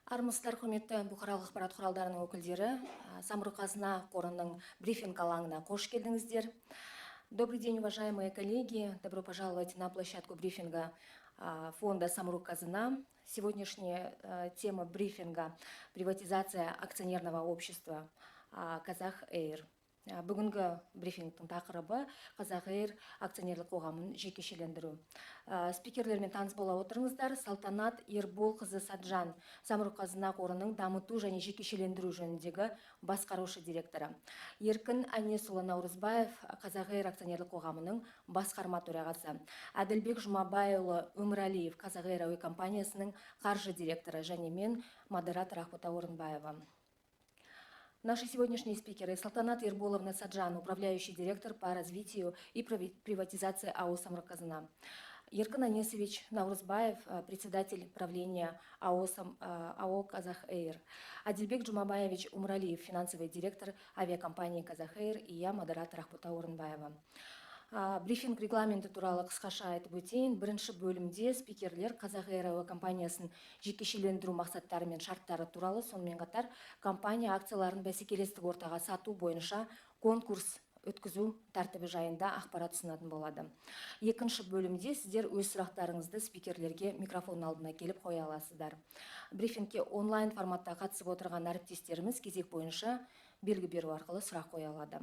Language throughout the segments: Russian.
Армысыздар, құрметті бұқаралық ақпарат құралдарының өкілдері. Самұрық-қазына қорының брифинг алаңына қош келдіңіздер. Добрый день, уважаемые коллеги. Добро пожаловать на площадку брифинга фонда «Самұрық-қазына». Сегодняшняя тема брифинга – приватизация акционерного общества «Казах Эйр». Бүгінгі брифингтің тақырыбы Қазақ Эйр акционерлік қоғамын жекешелендіру. Спикерлермен таныс бола отырыңыздар. Салтанат Ерболқызы Саджан, Самұрық-қазына қорының дамыту және жекешелендіру жөніндегі басқарушы директоры. Еркін Әнесұлы Наурызбаев, Қазақ Эйр акционерлік қоғамының басқарма төрағасы. Әділбек Жұмабайұлы Өмірәлиев, Қазақ Эйр әуе компаниясының қаржы директоры, және мен, модератор Ақбота Орынбаева. Наши сегодняшние спикеры: Салтанат Ерболовна Саджан, управляющий директор по развитию и приватизации АО «Самұрық-қазына». Еркін Анесович Наурызбаев, председатель правления АО «Казах Эйр». Адильбек Джумабаевич Умралиев, финансовый директор авиакомпании «Казах Эйр», и я, модератор Ақбота Орынбаева. Брифинг регламенті туралы қысқаша айтып өтейін. Бірінші бөлімде спикерлер Қазақ Эйр әуе компаниясын жекешелендіру мақсаттары мен шарттары туралы, сонымен қатар компания акцияларын бәсекелестік ортаға сату бойынша конкурс өткізу тәртібі жайында ақпарат ұсынатын болады. Екінші бөлімде сіздер өз сұрақтарыңызды спикерлерге микрофон алдына келіп қоя аласыздар. Брифингке онлайн форматта қатысып отырған әріптестеріміз кезек бойынша белгі беру арқылы сұрақ қоя алады.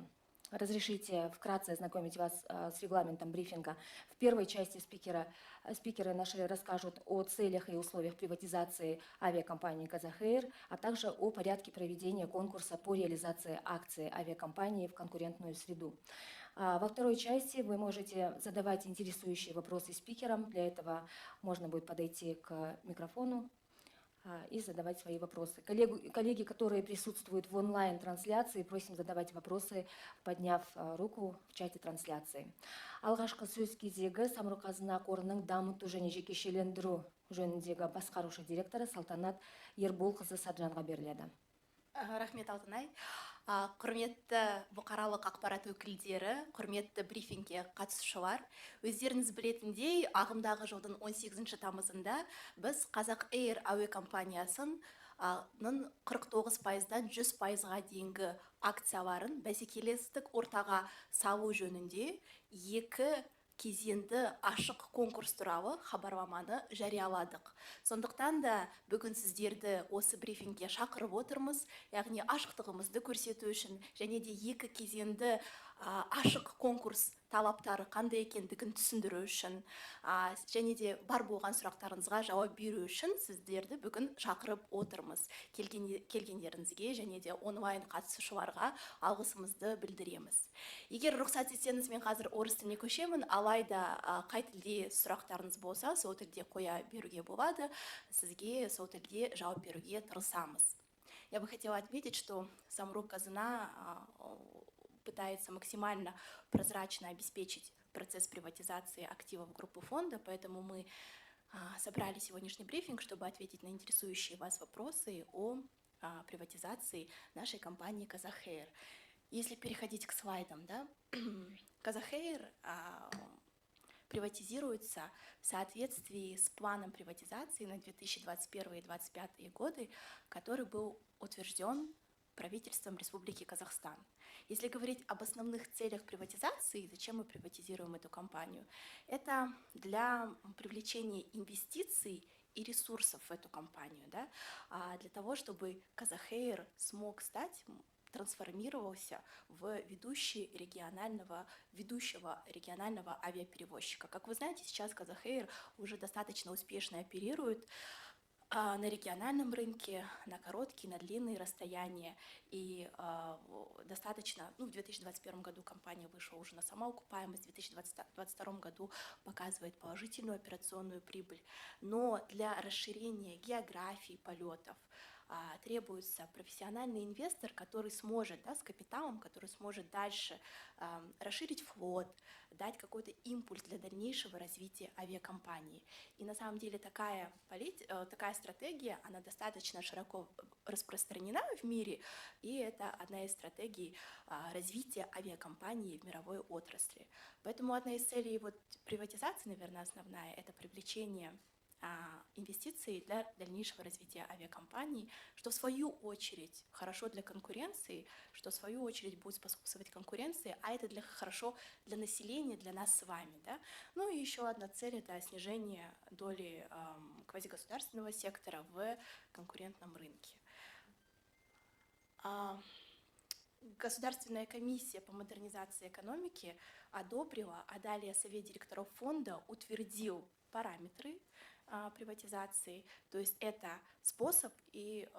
Разрешите вкратце ознакомить вас с регламентом брифинга. В первой части спикеры наши расскажут о целях и условиях приватизации авиакомпании «Казах Эйр», а также о порядке проведения конкурса по реализации акций авиакомпании в конкурентную среду. Во второй части вы можете задавать интересующие вопросы спикерам. Для этого можно будет подойти к микрофону и задавать свои вопросы. Коллеги, которые присутствуют в онлайн-трансляции, просим задавать вопросы, подняв руку в чате трансляции. Алғашқы сөз кезегі Самұрық-қазына қорының дамыту және жекешелендіру жөніндегі басқарушы директоры Салтанат Ерболқызы Саджанға беріледі. Рахмет, Алтынай. Құрметті бұқаралық ақпарат өкілдері, құрметті брифингке қатысушылар, өздеріңіз білетіндей, ағымдағы жылдың 18 тамызында біз Қазақ Эйр әуе компаниясының 49%-дан 100%-ға дейінгі акцияларын бәсекелестік ортаға салу жөнінде екі кезеңді ашық конкурс туралы хабарламаны жарияладық. Сондықтан да бүгін сіздерді осы брифингке шақырып отырмыз, яғни ашықтығымызды көрсету үшін, және де екі кезеңді ашық конкурс талаптары қандай екендігін түсіндіру үшін, және де бар болған сұрақтарыңызға жауап беру үшін сіздерді бүгін шақырып отырмыз. Келгендеріңізге және де онлайн қатысушыларға алғысымызды білдіреміз. Егер рұқсат етсеңіз, мен қазір орыс тіліне көшемін, алайда қай тілде сұрақтарыңыз болса, сол тілде қоя беруге болады, сізге сол тілде жауап беруге тырысамыз. Я бы хотела отметить, что Самұрық-қазына пытается максимально прозрачно обеспечить процесс приватизации активов группы фонда, поэтому мы собрали сегодняшний брифинг, чтобы ответить на интересующие вас вопросы о приватизации нашей компании «Казах Эйр». Если переходить к слайдам, да, «Казах Эйр» приватизируется в соответствии с планом приватизации на 2021 и 2025 годы, который был утвержден правительством Республики Казахстан. Если говорить об основных целях приватизации, зачем мы приватизируем эту компанию, это для привлечения инвестиций и ресурсов в эту компанию, да, для того, чтобы Казах Эйр смог стать, трансформировался в ведущего регионального авиаперевозчика. Как вы знаете, сейчас Казах Эйр уже достаточно успешно оперирует на региональном рынке, на короткие, на длинные расстояния. И достаточно, в 2021 году компания вышла уже на самоокупаемость, в 2022 году показывает положительную операционную прибыль. Но для расширения географии полетов требуется профессиональный инвестор, который сможет, с капиталом, который сможет дальше расширить флот, дать какой-то импульс для дальнейшего развития авиакомпании. И на самом деле такая стратегия, она достаточно широко распространена в мире, и это одна из стратегий развития авиакомпании в мировой отрасли. Поэтому одна из целей приватизации, наверное, основная, это привлечение инвестиций для дальнейшего развития авиакомпаний, что в свою очередь хорошо для конкуренции, что в свою очередь будет способствовать конкуренции, а это хорошо для населения, для нас с вами. Да? Ну и еще одна цель — это снижение доли квазигосударственного сектора в конкурентном рынке. Государственная комиссия по модернизации экономики одобрила, а далее Совет директоров фонда утвердил параметры приватизации, то есть это способ и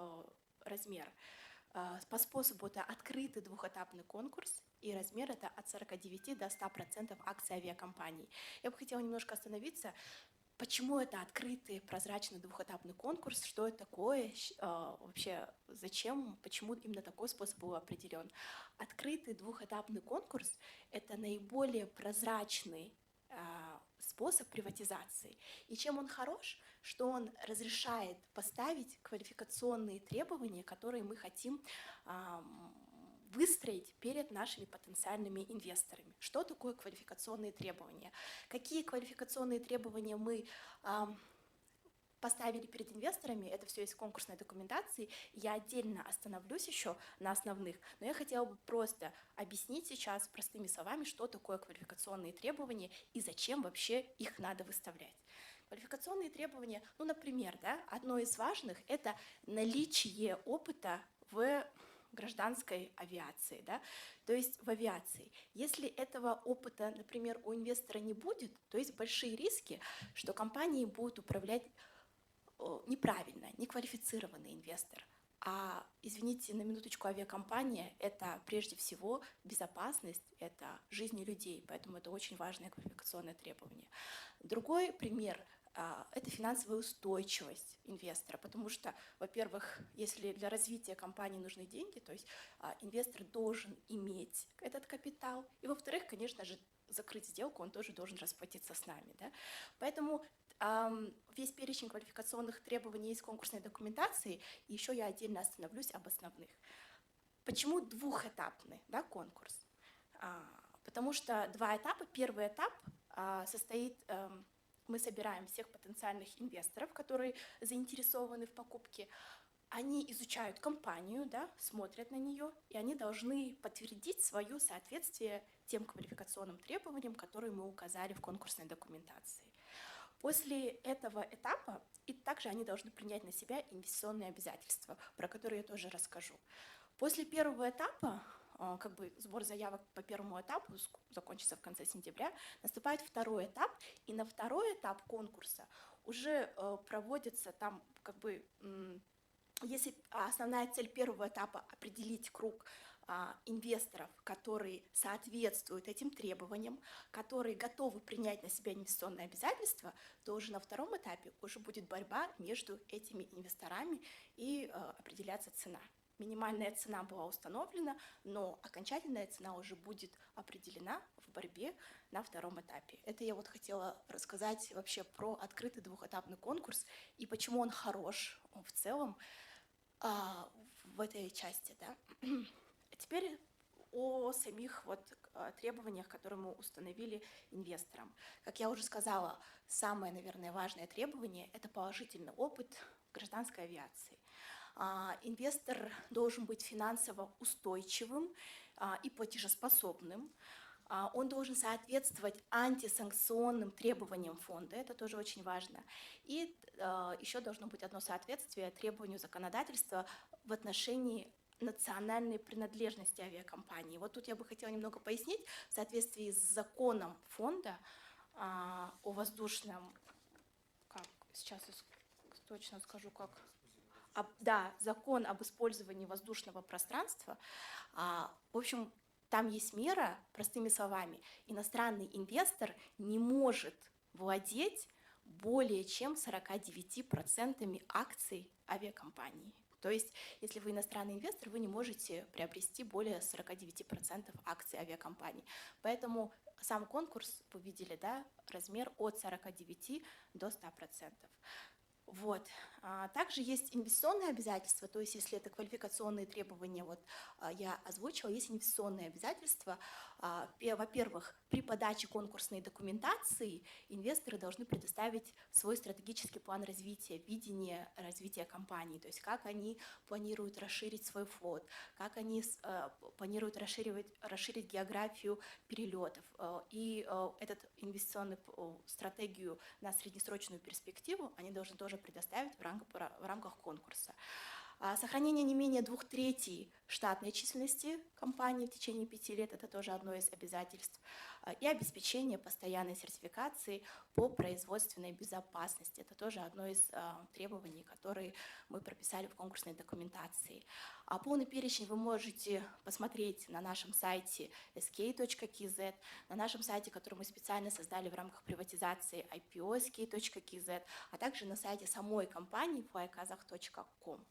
размер. По способу это открытый двухэтапный конкурс, и размер это от 49 до 100% акций авиакомпаний. Я бы хотела немножко остановиться. Почему это открытый, прозрачный двухэтапный конкурс? Что это такое? Вообще, зачем? Почему именно такой способ был определен? Открытый двухэтапный конкурс — это наиболее прозрачный способ приватизации. И чем он хорош? Что он разрешает поставить квалификационные требования, которые мы хотим выстроить перед нашими потенциальными инвесторами. Что такое квалификационные требования? Какие квалификационные требования мы поставили перед инвесторами? Это все есть в конкурсной документации. Я отдельно остановлюсь еще на основных, но я хотела бы просто объяснить сейчас простыми словами, что такое квалификационные требования и зачем вообще их надо выставлять. Квалификационные требования, ну, например, да, одно из важных — это наличие опыта в гражданской авиации, да, то есть в авиации. Если этого опыта, например, у инвестора не будет, то есть большие риски, что компанией будет управлять неправильно, неквалифицированный инвестор. А, извините, на минуточку, авиакомпания — это прежде всего безопасность, это жизни людей, поэтому это очень важное квалификационное требование. Другой пример — это финансовая устойчивость инвестора, потому что, во-первых, если для развития компании нужны деньги, то есть инвестор должен иметь этот капитал, и, во-вторых, конечно же, закрыть сделку он тоже должен расплатиться с нами. Да? Поэтому весь перечень квалификационных требований есть в конкурсной документации, и еще я отдельно остановлюсь об основных. Почему двухэтапный, да, конкурс? Потому что два этапа. Первый этап состоит... Мы собираем всех потенциальных инвесторов, которые заинтересованы в покупке. Они изучают компанию, да, смотрят на нее, и они должны подтвердить свое соответствие тем квалификационным требованиям, которые мы указали в конкурсной документации. После этого этапа и также они должны принять на себя инвестиционные обязательства, про которые я тоже расскажу. После первого этапа, как бы сбор заявок по первому этапу закончится в конце сентября, наступает второй этап, и на второй этап конкурса уже проводится там, как бы, если основная цель первого этапа — определить круг инвесторов, которые соответствуют этим требованиям, которые готовы принять на себя инвестиционные обязательства, то уже на втором этапе уже будет борьба между этими инвесторами и определяться цена. Минимальная цена была установлена, но окончательная цена уже будет определена в борьбе на втором этапе. Это я вот хотела рассказать вообще про открытый двухэтапный конкурс и почему он хорош в целом в этой части. Да? Теперь о самих вот требованиях, которые мы установили инвесторам. Как я уже сказала, самое, наверное, важное требование — это положительный опыт гражданской авиации. Инвестор должен быть финансово устойчивым и платежеспособным. Он должен соответствовать антисанкционным требованиям фонда, это тоже очень важно. И еще должно быть одно соответствие требованию законодательства в отношении национальной принадлежности авиакомпании. Вот тут я бы хотела немного пояснить. В соответствии с законом фонда о воздушном, сейчас я точно скажу, как... Да, закон об использовании воздушного пространства. В общем, там есть мера, простыми словами, иностранный инвестор не может владеть более чем 49% акций авиакомпании. То есть, если вы иностранный инвестор, вы не можете приобрести более 49% акций авиакомпании. Поэтому сам конкурс, вы видели, да, размер от 49 до 100%. Вот. Также есть инвестиционные обязательства, то есть если это квалификационные требования, вот я озвучила, есть инвестиционные обязательства. Во-первых, при подаче конкурсной документации инвесторы должны предоставить свой стратегический план развития, видение развития компании, то есть как они планируют расширить свой флот, как они планируют расширить географию перелетов. И этот инвестиционную стратегию на среднесрочную перспективу они должны тоже предоставить в рамках конкурса. Сохранение не менее 2/3 штатной численности компании в течение 5 лет – это тоже одно из обязательств. И обеспечение постоянной сертификации по производственной безопасности – это тоже одно из требований, которые мы прописали в конкурсной документации. Полный перечень вы можете посмотреть на нашем сайте sk.kz, на нашем сайте, который мы специально создали в рамках приватизации ipo.sk.kz, а также на сайте самой компании flykazakh.com.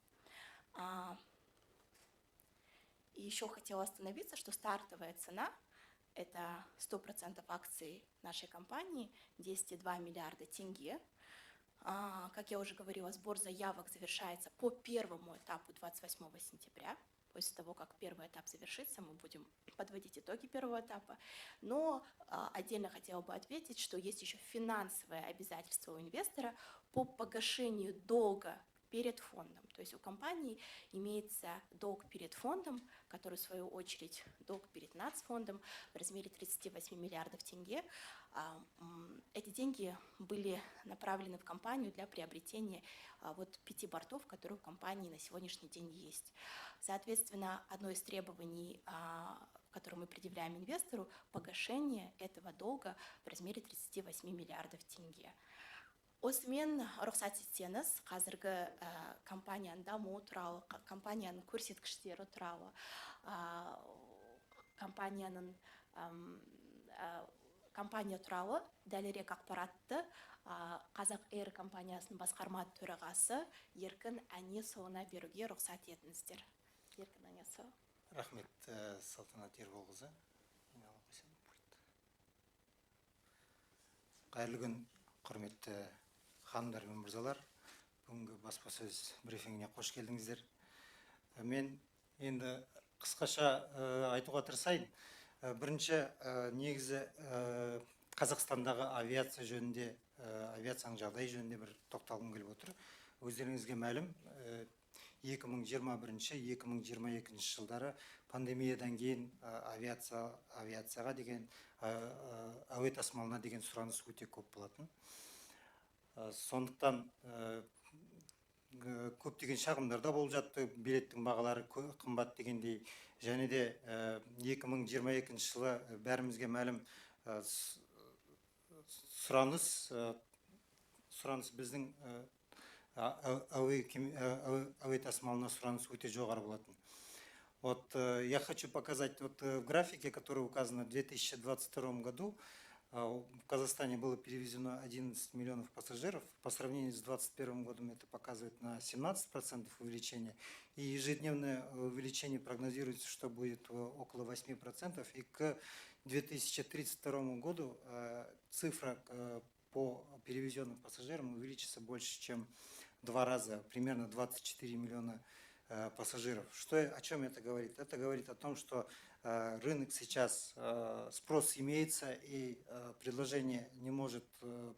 И еще хотела остановиться, что стартовая цена – это 100% акций нашей компании, 10,2 миллиарда тенге. Как я уже говорила, сбор заявок завершается по первому этапу 28 сентября. После того, как первый этап завершится, мы будем подводить итоги первого этапа. Но отдельно хотела бы ответить, что есть еще финансовое обязательство у инвестора по погашению долга перед фондом. То есть у компании имеется долг перед фондом, который в свою очередь долг перед нацфондом в размере 38 миллиардов тенге. Эти деньги были направлены в компанию для приобретения вот 5 бортов, которые у компании на сегодняшний день есть. Соответственно, одно из требований, которое мы предъявляем инвестору, погашение этого долга в размере 38 миллиардов тенге. Осымен рұқсат етсеңіз, қазіргі компанияның дамуы туралы, компанияның көрсеткіштері туралы, компания туралы дәлірек ақпаратты Қазақ Эйр компаниясының басқарма төрағасы Еркін Әнесұлына беруге рұқсат етіңіздер. Еркін Әнесұлы. Рахмет, Салтанат Ерболқызы. Қайырлы күн, құрметті ханымдар мен мырзалар. Бүгінгі баспасөз брифингіне қош келдіңіздер. Мен енді қысқаша айтуға тырысайын. Бірінші, негізі Қазақстандағы авиация жөнінде, авиацияның жағдайы жөнінде бір тоқталғым келіп отыр. Өздеріңізге мәлім, 2021-2022 жылдары пандемиядан кейін авиацияға деген, әуе тасымалына деген сұраныс өте көп болатын. Сондықтан көптеген шағымдарда болып жатты, билеттің бағалары қымбат дегендей, және де 2022 жылы бәрімізге мәлім сұраныс біздің әуе тасымалына сұраныс өте жоғары болатын. Вот я хочу показать вот в графике, который указан в 2022 году. В Казахстане было перевезено 11 миллионов пассажиров. По сравнению с 2021 годом это показывает на 17% увеличение. И ежедневное увеличение прогнозируется, что будет около 8%. И к 2032 году цифра по перевезенным пассажирам увеличится больше, чем в 2 раза, примерно 24 миллиона пассажиров. О чем это говорит? Это говорит о том, что рынок сейчас, спрос имеется, и предложение не может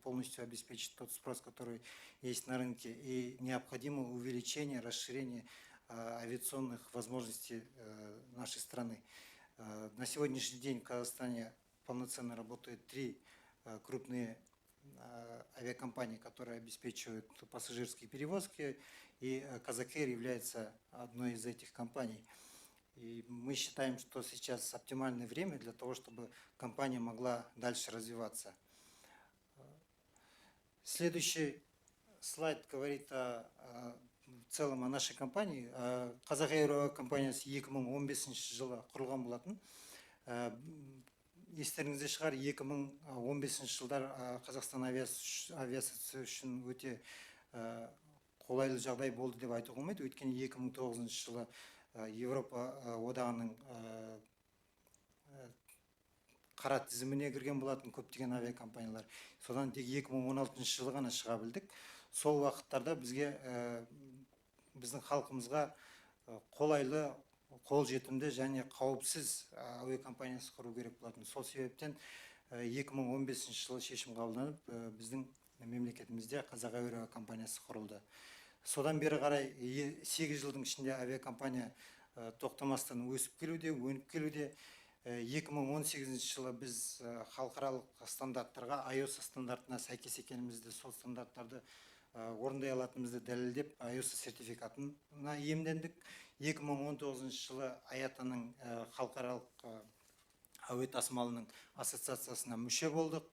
полностью обеспечить тот спрос, который есть на рынке, и необходимо увеличение, расширение авиационных возможностей нашей страны. На сегодняшний день в Казахстане полноценно работают 3 крупные авиакомпании, которые обеспечивают пассажирские перевозки, и Казак Эйр является одной из этих компаний. И мы считаем, что сейчас оптимальное время для того, чтобы компания могла дальше развиваться. Следующий слайд говорит в целом о нашей компании. Қазақ Эйр компаниясы 2015 жылы құрылған болатын. Естеріңізде шығар, 2015 жылдар Қазақстан авиациясы үшін өте қолайлы жағдай болды деп айтуға болмайды. Өйткені 2009 жылы Европа одағының қара тізіміне кірген болатын көптеген авиакомпаниялар. Содан тек 2016 жылы ғана шыға білдік. сол уақыттарда бізге біздің халқымызға қолайлы, қолжетімді және қауіпсіз әуе компаниясы құру керек болатын. Сол себептен 2015 жылы шешім қабылданып, біздің мемлекетімізде Қазақ әуе компаниясы құрылды. Содан бері қарай 8 жылдың ішінде авиакомпания тоқтамастан өсіп келуде, өніп келуде. 2018 жылы біз халықаралық стандарттарға, IOSA стандартына сәйкес екенімізді, сол стандарттарды орындай алатынымызды дәлелдеп, IOSA сертификатына иемдендік. 2019 жылы IATA-ның халықаралық әуе тасымалының ассоциациясына мүше болдық.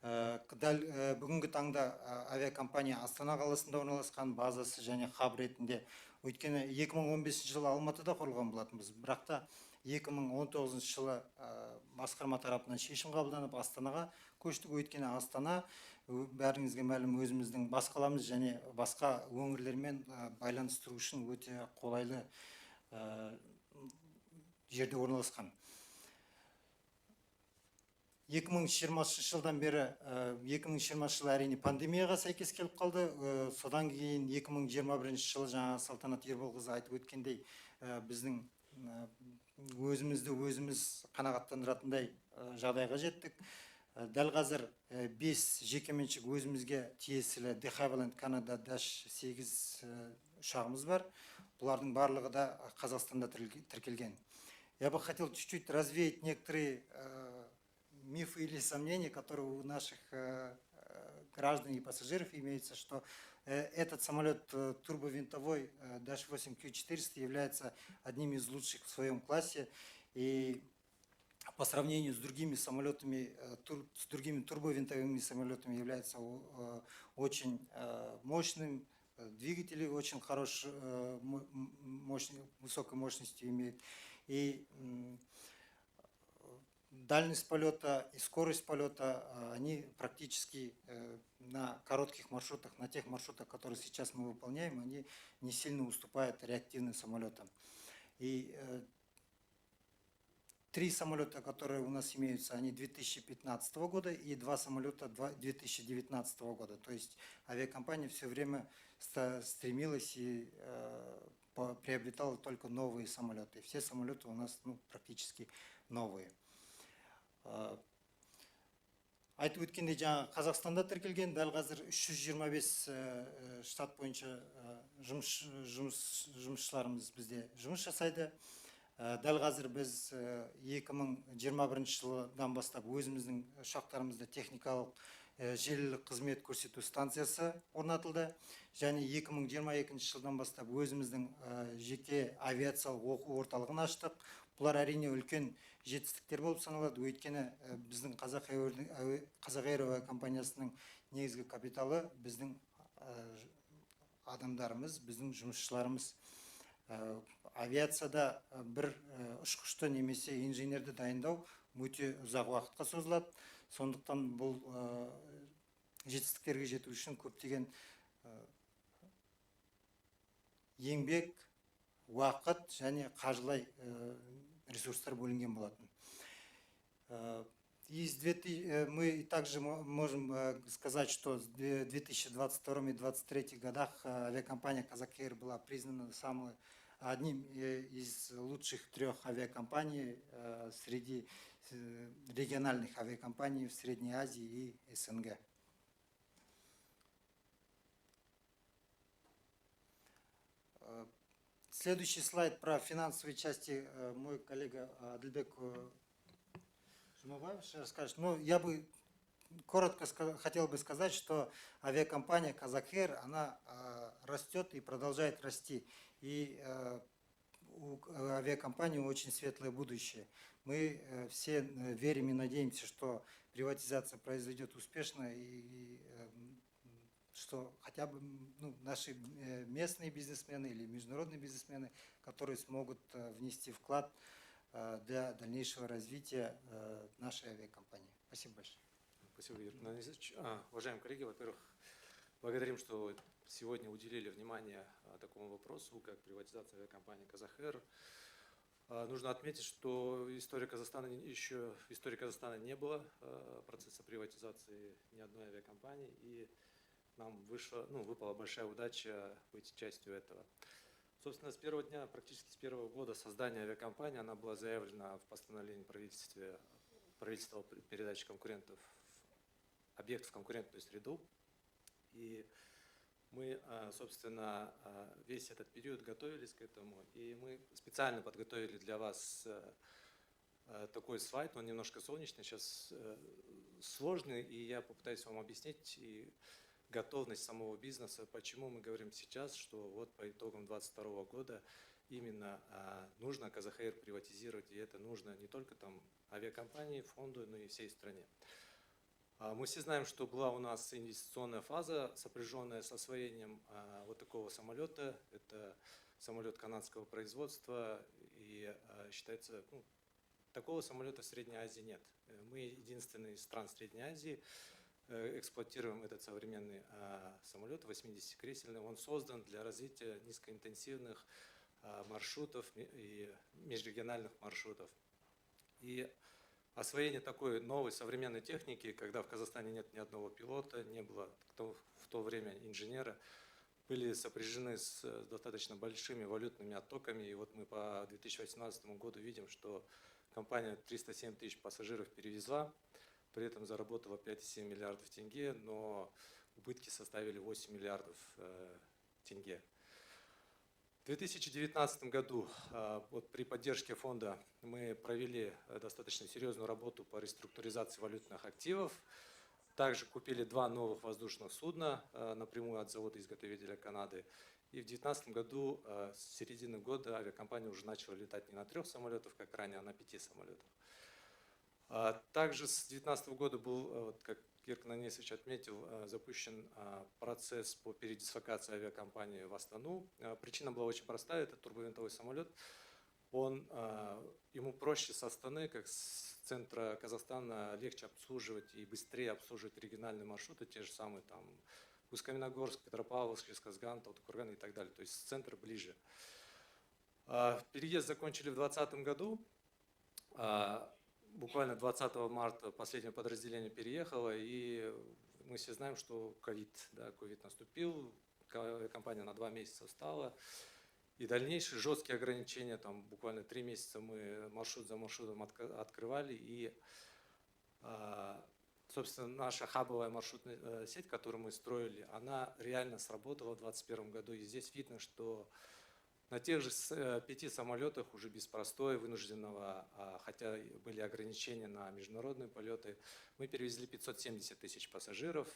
Дәл бүгінгі таңда авиакомпания Астана қаласында орналасқан, базасы және хаб ретінде. Өйткені 2015 жылы Алматыда құрылған болатынбыз. Бірақ та 2019 жылы басқарма тарапынан шешім қабылданып Астанаға көштік. Өйткені Астана, бәріңізге мәлім, өзіміздің бас қаламыз және басқа өңірлермен байланыстыру үшін өте қолайлы жерде орналасқан. 2020 жылдан бері, 2020 жылы әрине пандемияға сәйкес келіп қалды. Содан кейін 2021 жылы жаңа Салтанат Ерболқызы айтып өткендей, біздің өзіміз қанағаттандыратындай жағдайға жеттік. Дәл қазір 5 жекеменшік өзімізге тиесілі De Havilland Canada Dash 8 ұшағымыз бар. Бұлардың барлығы да Қазақстанда тіркелген. Я бы хотел чуть-чуть развеять некоторые мифы или сомнения, которые у наших граждан и пассажиров имеются, что этот самолет турбовинтовой Dash 8 Q400 является одним из лучших в своем классе. И по сравнению с другими самолетами, с другими турбовинтовыми самолетами является очень мощным. Двигатели очень хорошие, высокой мощностью имеют. И дальность полета и скорость полета, они практически на коротких маршрутах, на тех маршрутах, которые сейчас мы выполняем, они не сильно уступают реактивным самолетам. И 3 самолета, которые у нас имеются, они 2015 года и 2 самолета 2019 года. То есть авиакомпания все время стремилась и приобретала только новые самолеты. Все самолеты у нас практически новые. Айтып өткендей, жаңа Қазақстанда тіркелген, дәл қазір 325 штат бойынша жұмысшыларымыз бізде жұмыс жасайды. Дәл қазір біз 2021 жылдан бастап өзіміздің ұшақтарымызда техникалық желілік қызмет көрсету станциясы орнатылды. Және 2022 жылдан бастап өзіміздің жеке авиациялық оқу орталығын аштық. Бұлар әрине үлкен жетістіктер болып саналады. Өйткені біздің Қазақ әуе компаниясының негізгі капиталы біздің адамдарымыз, біздің жұмысшыларымыз. Авиацияда бір ұшқышты немесе инженерді дайындау өте ұзақ уақытқа созылады. Сондықтан бұл жетістіктерге жету үшін көптеген еңбек, уақыт және қаржылай ресурстар бөлінген болатын. Мы также можем сказать, что в 2022 и 2023 годах авиакомпания Казахэйр была признана одним из лучших 3 авиакомпаний среди региональных авиакомпаний в Средней Азии и СНГ. Следующий слайд про финансовые части мой коллега Адылбек Жумабаев расскажет. Но я бы коротко хотел бы сказать, что авиакомпания Казахэйр, она растет и продолжает расти. И у авиакомпании очень светлое будущее. Мы все верим и надеемся, что приватизация произойдет успешно и что хотя бы наши местные бизнесмены или международные бизнесмены, которые смогут внести вклад для дальнейшего развития нашей авиакомпании. Спасибо большое. Спасибо, Юрий Нанисович. Уважаемые коллеги, во-первых, благодарим, что сегодня уделили внимание такому вопросу, как приватизация авиакомпании Казахэйр. Нужно отметить, что в истории Казахстана не было процесса приватизации ни одной авиакомпании. И нам выпала большая удача быть частью этого. Собственно, с первого дня, практически с первого года создания авиакомпании, она была заявлена в постановлении правительства передачи объектов в конкурентную среду. И мы, собственно, весь этот период готовились к этому. И мы специально подготовили для вас такой слайд, он немножко солнечный, сейчас сложный, и я попытаюсь вам объяснить и готовность самого бизнеса, почему мы говорим сейчас, что вот по итогам 2022 года именно нужно КЗХР приватизировать, и это нужно не только там авиакомпании, фонду, но и всей стране. Мы все знаем, что была у нас инвестиционная фаза, сопряженная с освоением вот такого самолета. Это самолет канадского производства, и считается, такого самолета в Средней Азии нет. Мы единственные из стран Средней Азии эксплуатируем этот современный самолет, 80-кресельный. Он создан для развития низкоинтенсивных маршрутов и межрегиональных маршрутов. И освоение такой новой современной техники, когда в Казахстане нет ни одного пилота, не было в то время инженера, были сопряжены с достаточно большими валютными оттоками. И вот мы по 2018 году видим, что компания 307 тысяч пассажиров перевезла, при этом заработала 5,7 миллиардов тенге, но убытки составили 8 миллиардов тенге. В 2019 году вот при поддержке фонда мы провели достаточно серьезную работу по реструктуризации валютных активов. Также купили 2 новых воздушных судна напрямую от завода-изготовителя Канады. И в 2019 году, с середины года, авиакомпания уже начала летать не на 3 самолетах, как ранее, а на 5 самолетах. Также с 2019 года был, вот как Геркан Анисович отметил, запущен процесс по передислокации авиакомпании в Астану. Причина была очень простая, это турбовинтовой самолет. Ему проще с Астаны, как с центра Казахстана, легче обслуживать и быстрее обслуживать региональные маршруты, те же самые там Усть-Каменогорск, Петропавловск, Жезказган, Талдыкурган и так далее, то есть с центра ближе. Переезд закончили в 2020 году. Буквально 20 марта последнее подразделение переехало, и мы все знаем, что ковид наступил, компания на 2 месяца встала, и дальнейшие жесткие ограничения, там буквально 3 месяца мы маршрут за маршрутом открывали, и, собственно, наша хабовая маршрутная сеть, которую мы строили, она реально сработала в 2021 году, и здесь видно, что на тех же 5 самолетах уже без простоя вынужденного, хотя были ограничения на международные полеты, мы перевезли 570 тысяч пассажиров,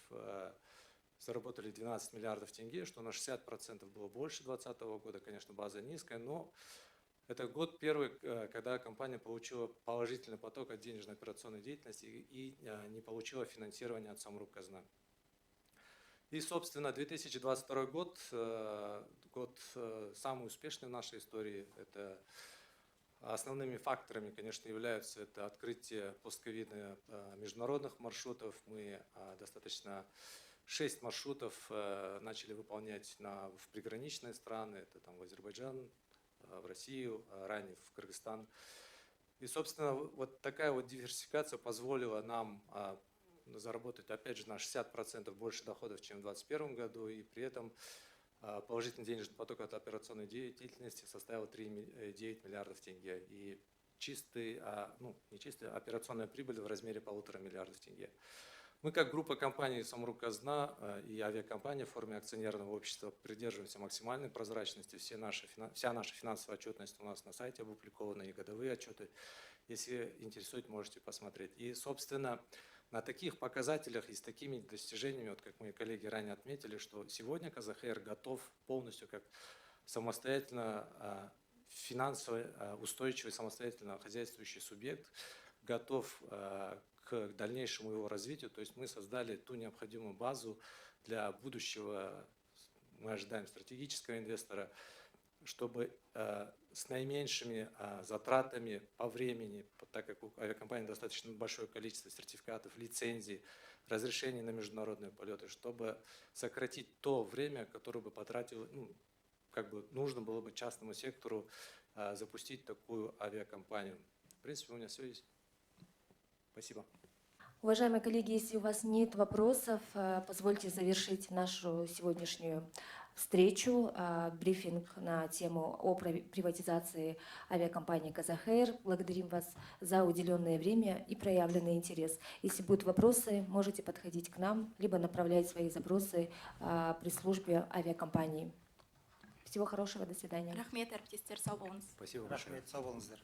заработали 12 миллиардов тенге, что на 60% было больше 2020 года, конечно, база низкая, но это год первый, когда компания получила положительный поток от денежно-операционной деятельности и не получила финансирование от Самрук-Казна. И, собственно, 2022 год самый успешный в нашей истории. Это основными факторами, конечно, являются это открытие постковидных международных маршрутов. Мы достаточно 6 маршрутов начали выполнять в приграничные страны. Это там в Азербайджан, в Россию, ранее в Кыргызстан. И, собственно, вот такая вот диверсификация позволила нам заработать, опять же, на 60% больше доходов, чем в 2021 году, и при этом положительный денежный поток от операционной деятельности составил 3,9 миллиардов тенге. И не чистая, операционная прибыль в размере 1,5 миллиардов тенге. Мы, как группа компаний Самрук-Казна и авиакомпания в форме акционерного общества, придерживаемся максимальной прозрачности. Вся наша финансовая отчетность у нас на сайте опубликована, и годовые отчеты. Если интересует, можете посмотреть. И, собственно, на таких показателях и с такими достижениями, вот как мои коллеги ранее отметили, что сегодня КЗХР готов полностью как самостоятельно финансово устойчивый, самостоятельно хозяйствующий субъект, готов к дальнейшему его развитию. То есть мы создали ту необходимую базу для будущего, мы ожидаем стратегического инвестора, чтобы с наименьшими затратами по времени, так как у авиакомпании достаточно большое количество сертификатов, лицензий, разрешений на международные полеты, чтобы сократить то время, которое бы потратил, нужно было бы частному сектору запустить такую авиакомпанию. В принципе, у меня все есть. Спасибо. Уважаемые коллеги, если у вас нет вопросов, позвольте завершить нашу сегодняшнюю встречу, брифинг на тему о приватизации авиакомпании «Казахэйр». Благодарим вас за уделенное время и проявленный интерес. Если будут вопросы, можете подходить к нам, либо направлять свои запросы при службе авиакомпании. Всего хорошего, до свидания. рахмет әріптестер, сау болыңыз. Спасибо большое. Рахмет, сау болыңыздар.